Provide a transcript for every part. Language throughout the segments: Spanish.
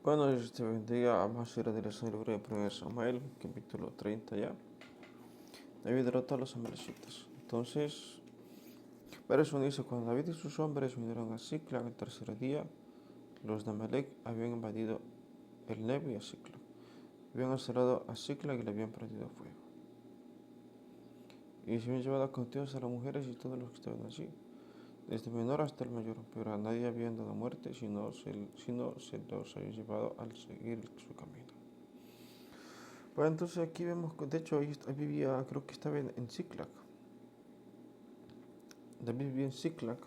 Bueno, Dios te bendiga. Vamos a ir a dirección del libro de 1 Samuel, capítulo 30 ya. David derrotó a los amalecitas. Entonces, verso 1 dice: Cuando David y sus hombres vinieron a Siclag el tercer día, los de Amalec habían invadido el Neb y a Siclag. Habían asalado a Siclag y le habían prendido fuego. Y se habían llevado cautivos a las mujeres y todos los que estaban allí, desde el menor hasta el mayor, pero a nadie habían dado muerte, sino se los habían llevado al seguir su camino. Bueno, entonces aquí vemos, de hecho, ahí vivía, creo que estaba en Ziklag. David vivía en Ziklag.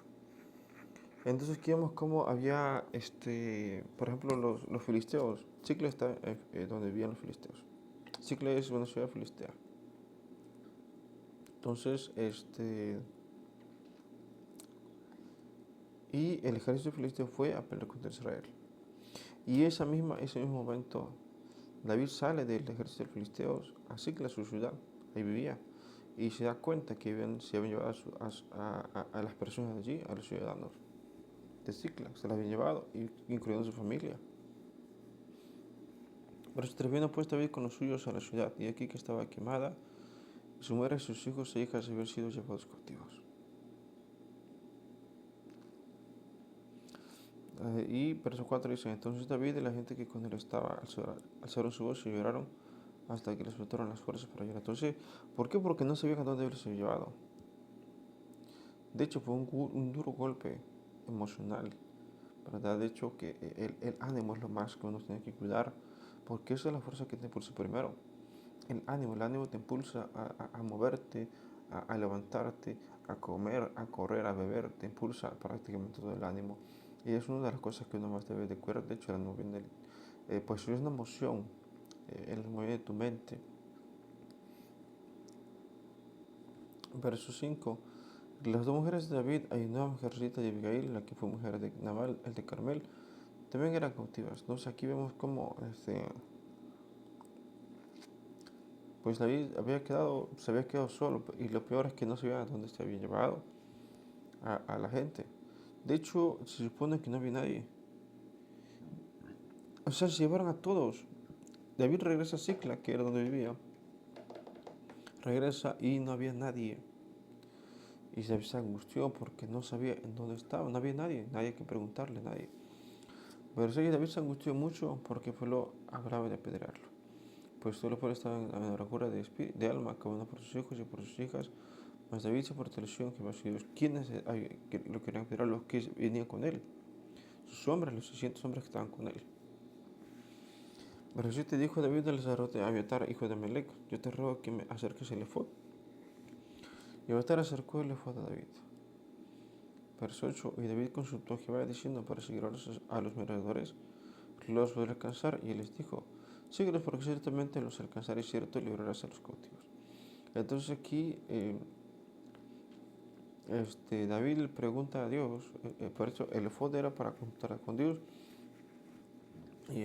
Entonces aquí vemos cómo había, por ejemplo, los filisteos. Ziklag está donde vivían los filisteos. Ziklag es una ciudad filistea. Entonces, y el ejército filisteo fue a pelear contra Israel. Y ese mismo momento, David sale del ejército de filisteos a Ziklag, su ciudad. Ahí vivía. Y se da cuenta que se habían llevado a las personas de allí, a los ciudadanos de Ziklag, se las habían llevado, incluyendo su familia. Pero se vino pues David con los suyos a la ciudad, y aquí que estaba quemada, su mujer, sus hijos e hijas habían sido llevados cautivos. Y verso 4 dice: Entonces David y la gente que con él estaba alzaron su voz y lloraron hasta que les faltaron las fuerzas para llorar. Entonces, ¿por qué? Porque no sabían a dónde les había llevado. De hecho, fue un duro golpe emocional, ¿verdad? De hecho, que el ánimo es lo más que uno tiene que cuidar, porque esa es la fuerza que te impulsa primero. El ánimo te impulsa a moverte, a levantarte, a comer, a correr, a beber, te impulsa prácticamente todo el ánimo. Y es una de las cosas que uno más debe de cuidar. De hecho, el ánimo viene, pues es una emoción, el movimiento de tu mente. Verso 5. Las dos mujeres de David, Ahinoam, mujercita de Abigail, la que fue mujer de Nabal, el de Carmel, también eran cautivas. Entonces aquí vemos cómo pues David se había quedado solo, y lo peor es que no sabía a dónde se había llevado a la gente. De hecho, se supone que no había nadie. O sea, se llevaron a todos. David regresa a Sicla, que era donde vivía. Regresa y no había nadie. Y se angustió porque no sabía en dónde estaba. No había nadie que preguntarle, nadie. Pero sí, David se angustió mucho porque fue lo hablaba de apedrearlo. Pues solo por estaba en la amargura de alma, cada uno por sus hijos y por sus hijas. Mas David se fortaleció en Jehová su Dios. ¿Quiénes lo querían apedrear? Los que venían con él. Sus hombres, los 600 hombres que estaban con él. Pero si te dijo David al sacerdote Abiatar, hijo de Melec: Yo te ruego que me acerques el efod. Y Abiatar acercó el efod a David. Verso 8. Y David consultó a Jehová diciendo: para seguir a los merodeadores, los podré alcanzar. Y él les dijo: síguelos, porque ciertamente los alcanzaré, cierto, y librarás a los cautivos. Entonces aquí David le pregunta a Dios, por eso el efod era para contar con Dios. Y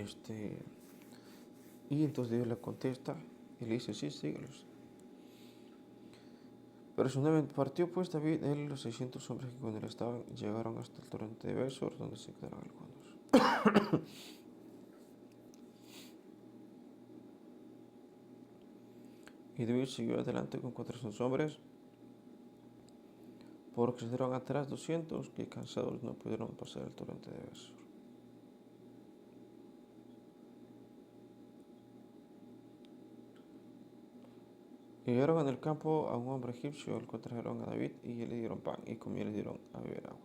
entonces Dios le contesta y le dice: sí, síguelos. Pero su 9: partió pues David, él, los 600 hombres que con él estaban, llegaron hasta el torrente de Besor, donde se quedaron algunos. Y David siguió adelante con 400 hombres, porque se dieron atrás 200 que cansados no pudieron pasar el torrente de Besor. Y llegaron en el campo a un hombre egipcio, al cual trajeron a David, y le dieron pan, y comió y le dieron a beber agua.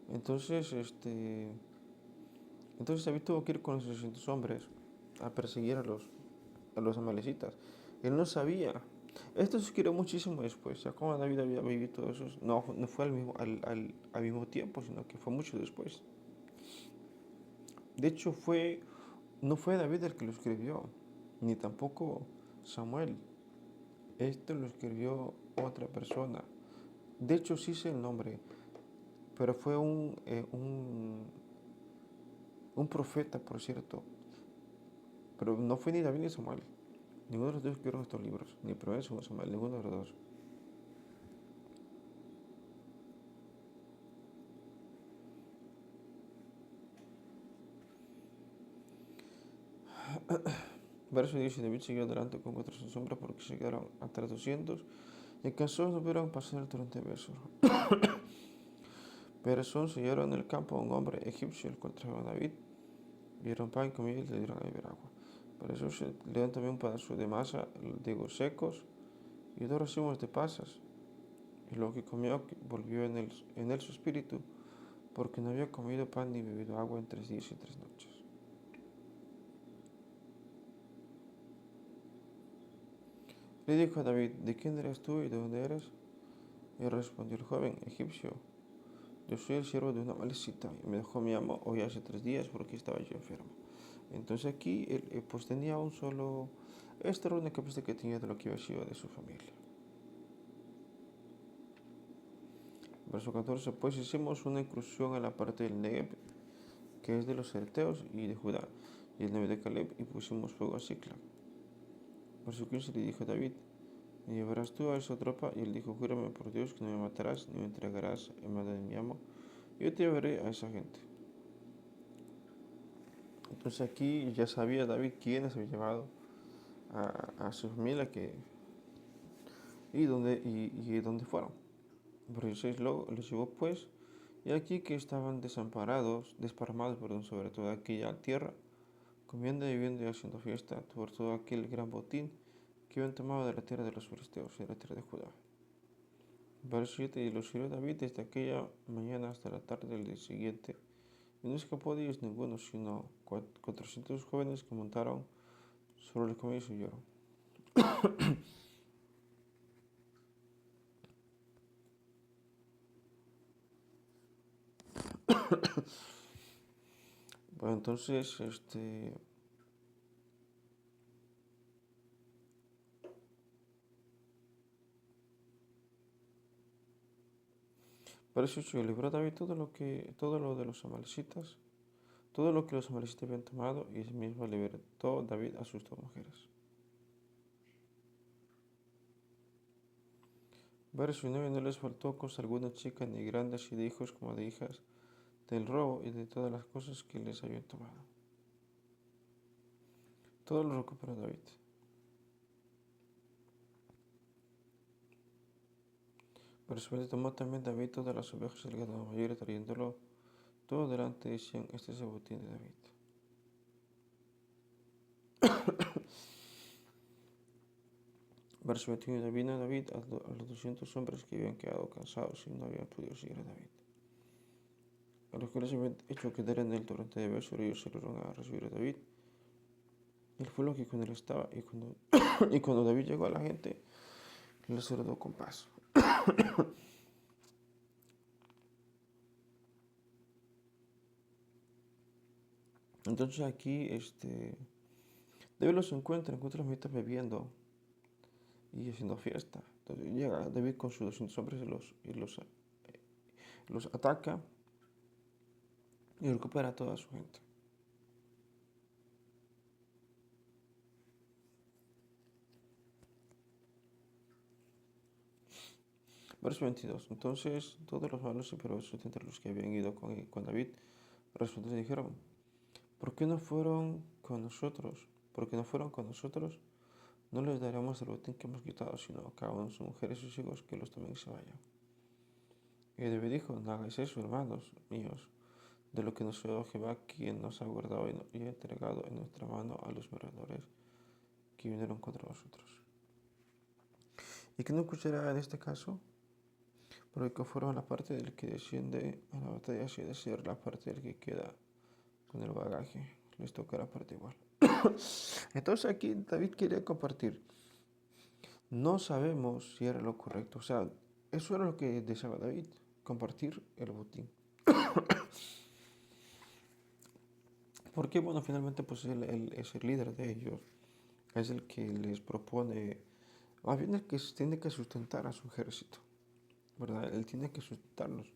Entonces, David tuvo que ir con los 600 hombres a perseguir a los amalecitas. Él no sabía. Esto se escribió muchísimo después. Ya como David había vivido todo eso, no fue al mismo tiempo, sino que fue mucho después. De hecho, no fue David el que lo escribió, ni tampoco Samuel. Esto lo escribió otra persona. De hecho, sí sé el nombre, pero fue un profeta, por cierto. Pero no fue ni David ni Samuel. Ninguno de los dos escribieron estos libros, ni Primero ni Segundo Samuel, ninguno de los dos. Verso 10, David siguió adelante con 400 hombres porque se quedaron atrás 200 y cansados no pudieron pasar durante Besor. Pero son sellaron en el campo a un hombre egipcio, el cual trajo a David, dieron pan y comida y le dieron a beber agua. Para eso se le dieron también un pedazo de masa, digo, secos, y 2 racimos de pasas. Y lo que comió volvió en él su espíritu, porque no había comido pan ni bebido agua en 3 días y 3 noches. Le dijo a David, ¿de quién eres tú y de dónde eres? Y respondió el joven egipcio, yo soy el siervo de una malecita, y me dejó mi amo hoy hace 3 días porque estaba yo enfermo. Entonces aquí él pues tenía un solo, esta era una única pista que tenía de lo que había sido de su familia. Verso 14, pues hicimos una incursión en la parte del Negev, que es de los Certeos y de Judá, y el Negev de Caleb, y pusimos fuego a Siclag. Verso 15 le dijo a David, ¿me llevarás tú a esa tropa? Y él dijo, júrame por Dios que no me matarás ni me entregarás en mano de mi amo, yo te llevaré a esa gente. Entonces aquí ya sabía David quiénes había llevado a su familia y dónde fueron. Verso 16 luego los llevó pues, y aquí que estaban desparramados sobre toda aquella tierra, comiendo y bebiendo y haciendo fiesta por todo aquel gran botín que habían tomado de la tierra de los filisteos y de la tierra de Judá. Verso 7, y los hirió David desde aquella mañana hasta la tarde del día siguiente, y no escapó de ellos ninguno, sino 400 jóvenes que montaron sobre los camellos y huyeron. Bueno, entonces, verso 8, y libró David todo lo de los amalecitas, todo lo que los amalecitas habían tomado, y mismo libertó David a sus 2 mujeres. Verso 9, no les faltó cosa alguna chica, ni grandes y de hijos como de hijas, del robo y de todas las cosas que les habían tomado. Todo lo recuperó David. Verso 20, tomó también David todas las ovejas y el ganado mayor, trayéndolo todo delante, decían, este es el botín de David. Verso 21, vino David a los 200 hombres que habían quedado cansados y no habían podido seguir a David, a los que les habían hecho quedar en el torrente de Besor, ellos salieron a recibir a David. Él fue lo que con él estaba, y cuando David llegó a la gente, le saludó con paz. Entonces aquí, David los encuentra los militas bebiendo y haciendo fiesta. Entonces llega David con sus 200 hombres los ataca y recupera a toda su gente. Verso 22. Entonces todos los malos y perversos entre los que habían ido con David respondieron y dijeron, ¿por qué no fueron con nosotros? Porque no fueron con nosotros, no les daremos el botín que hemos quitado, sino a cada uno de sus mujeres y sus hijos que los tomen y se vayan. Y David dijo, no hagáis eso, hermanos míos, de lo que nos dio Jehová, quien nos ha guardado y ha entregado en nuestra mano a los merodeadores que vinieron contra nosotros. ¿Y que no escuchará en este caso? Porque conforme a la parte del que desciende a la batalla, así de ser la parte del que queda con el bagaje, les toca la parte igual. Entonces aquí David quería compartir. No sabemos si era lo correcto. O sea, eso era lo que deseaba David, compartir el botín. Porque, bueno, finalmente pues él es el líder de ellos. Es el que les propone, más bien el que tiene que sustentar a su ejército, ¿verdad? Él tiene que sustentarlos.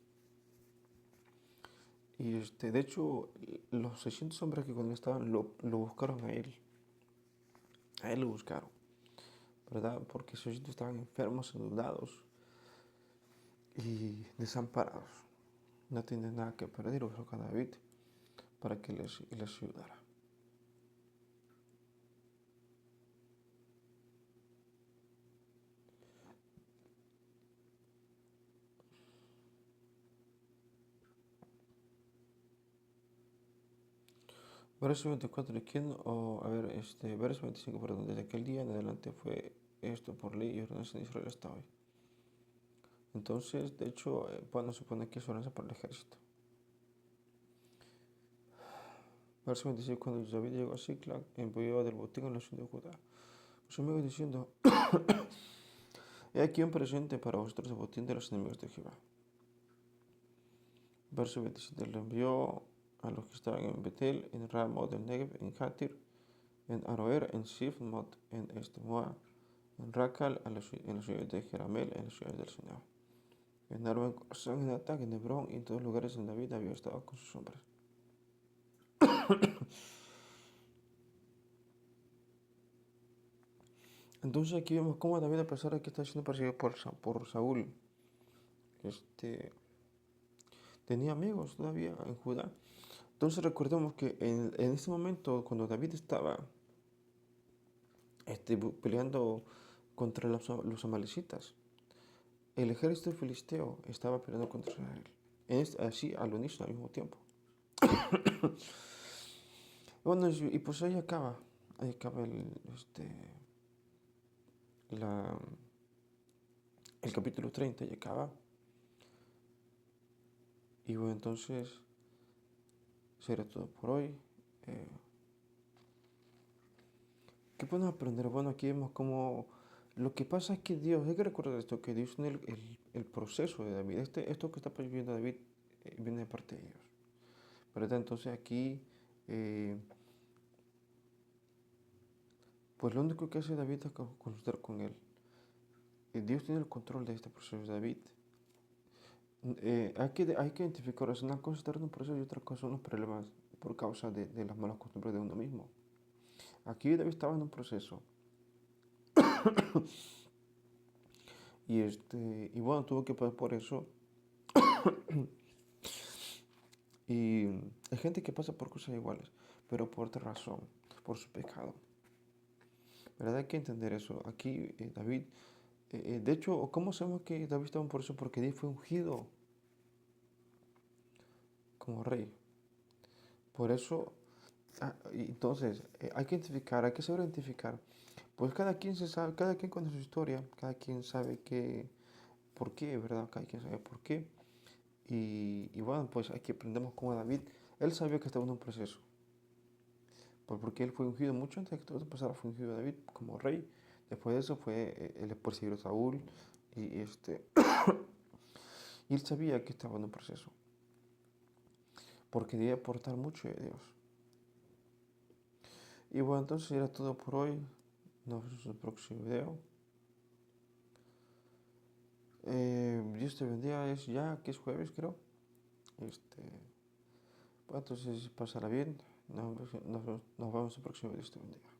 Y de hecho, los 600 hombres que con él estaban lo buscaron a él. A él lo buscaron, ¿verdad? Porque esos 600 estaban enfermos, endeudados y desamparados. No tienen nada que perder, buscaron a David para que les ayudara. Verso 24, verso 25, perdón, desde aquel día en adelante fue esto por ley y ordenanza de Israel hasta hoy. Entonces, de hecho, bueno, supone que es ordenanza para el ejército. Verso 26, cuando David llegó a Ziklag, envió del botín a la ciudad de Judá. Sus amigos diciendo, he aquí un presente para vosotros el botín de los enemigos de Jehová. Verso 27, le envió a los que estaban en Betel, en Ramot del Negev, en Jatir, en Aroer, en Sifmot, en Estemoa, en Racal, en la ciudad de Jeramel, en la ciudad del Senado. En Arba, en Corazón, en Atac, en Hebrón y en todos los lugares donde David había estado con sus hombres. Entonces aquí vemos cómo David, a pesar de que está siendo perseguido por Saúl, tenía amigos todavía en Judá. Entonces recordemos que en este momento, cuando David estaba peleando contra los amalecitas, el ejército filisteo estaba peleando contra Israel. Así al unísono al mismo tiempo. Bueno, y pues ahí acaba la, el capítulo 30 y acaba. Y bueno, entonces será todo por hoy. ¿Qué podemos aprender? Bueno, aquí vemos cómo lo que pasa es que Dios, hay que recordar esto, que Dios tiene el proceso de David. Esto que está viviendo David viene de parte de Dios. ¿Verdad? Entonces aquí, pues lo único que hace David es consultar con él. Dios tiene el control de este proceso de David. Hay que identificar, es una cosa estar en un proceso y otra cosa son los problemas por causa de las malas costumbres de uno mismo. Aquí David estaba en un proceso. Y bueno, tuvo que pasar por eso. Y hay gente que pasa por cosas iguales, pero por otra razón, por su pecado. ¿Verdad? Hay que entender eso. Aquí David, de hecho, ¿cómo sabemos que David estaba por eso? Porque David fue ungido como rey. Por eso, entonces, hay que identificar, hay que saber identificar. Pues cada quien se sabe, cada quien conoce su historia, cada quien sabe por qué, ¿verdad? Cada quien sabe por qué. Y bueno, pues aquí aprendemos como David, él sabía que estaba en un proceso. Pues porque él fue ungido mucho antes de que todo esto pasara, fue ungido David como rey. Después de eso fue el persiguió a Saúl y, y él sabía que estaba en un proceso. Porque debía aportar mucho de Dios. Y bueno, entonces era todo por hoy. Nos vemos en el próximo video. Dios te bendiga, es ya que es jueves creo. Bueno, entonces pasará bien. Nos vemos en el próximo video. Dios te bendiga.